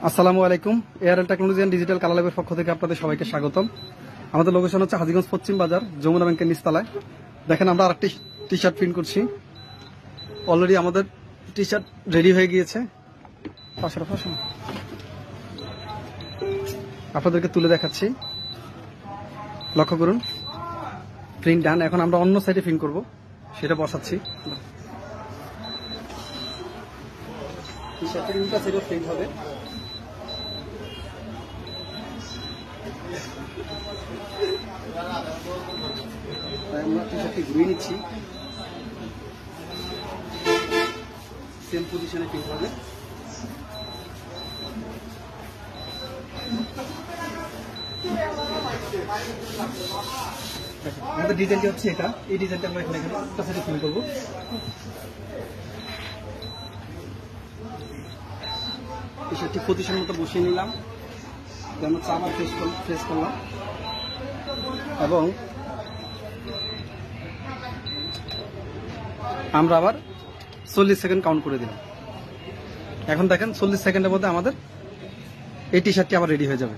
আসসালামু আলাইকুম। Airtel technology and digital colour ল্যাবের পক্ষ থেকে আপনাদের সবাইকে স্বাগতম। আমাদের লোকেশন হচ্ছে হাজীগঞ্জ পশ্চিম বাজার, যমুনা ব্যাংকের নিচতলায়। দেখেন আমরা আরেকটি টি শার্ট প্রিন্ট করছি। অলরেডি আমাদের টি শার্ট রেডি হয়ে গিয়েছে। আপনাদেরকে তুলে দেখাচ্ছি, লক্ষ্য করুন। প্রিন্ট ডান। এখন আমরা অন্য সাইডে প্রিন্ট করব, সেটা বসাচ্ছি। টি শার্টের উল্টা সাইডে প্রিন্ট হবে। আমরা টি শার্টটি ঘুরিয়ে নিচ্ছি, সেম পজিশনে প্রিন্ট হবে। আমাদের ডিজাইনটি হচ্ছে এটা। এই ডিজাইনটা আমরা এখানে একটা সাইডে প্রিন্ট করবো। টি শার্টটি পজিশন মতো বসিয়ে নিলাম, যেমন আবার ফ্রেশ করলাম এবং আমরা আবার 40 সেকেন্ড কাউন্ট করে দিলাম। এখন দেখেন 40 সেকেন্ডের মধ্যে আমাদের এই টি শার্টটি আবার রেডি হয়ে যাবে।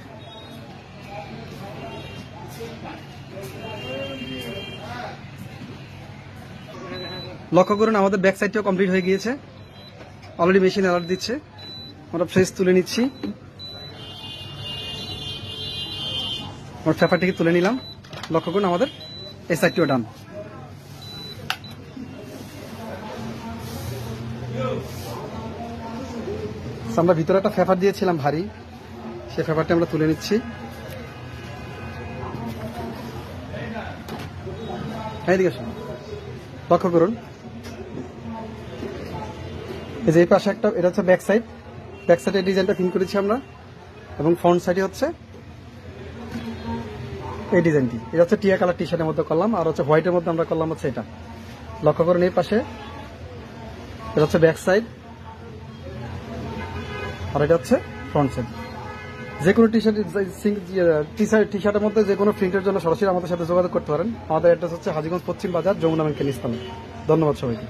লক্ষ্য করুন, আমাদের ব্যাক সাইডটিও কমপ্লিট হয়ে গিয়েছে। অলরেডি মেশিন অ্যালার্ট দিচ্ছে। আমরা ফ্রেশ তুলে নিচ্ছি। আমার পেপারটিকে তুলে নিলাম। লক্ষ্য করুন, আমাদের এই সাইডটিও ডান। আমরা ভিতরে একটা পেপার দিয়েছিলাম ভারী, সেই পেপারটি আমরা তুলে নিচ্ছি। এইদিকে আসুন, লক্ষ্য করুন। এই যে এই পাশে একটা, এটা হচ্ছে ব্যাক সাইড। ব্যাক সাইডের ডিজাইনটা প্রিন্ট করেছি আমরা, এবং ফ্রন্ট সাইডে হচ্ছে এই ডিজাইনটি। এটা হচ্ছে টিয়া কালার টি শার্টের মধ্যে করলাম, আর হচ্ছে হোয়াইটের মধ্যে আমরা করলাম হচ্ছে এটা। লক্ষ্য করুন, এই পাশে এটা হচ্ছে ব্যাক সাইড, আর এটা হচ্ছে ফ্রন্ট সাইড। যে কোনো টি শার্টের মধ্যে যে কোনো প্রিন্টের জন্য সরাসরি আমাদের সাথে যোগাযোগ করতে পারেন। আমাদের অ্যাড্রেস হচ্ছে হাজীগঞ্জ পশ্চিম বাজার, যমুনা ব্যাংকের নিচতলায়। ধন্যবাদ সবাইকে।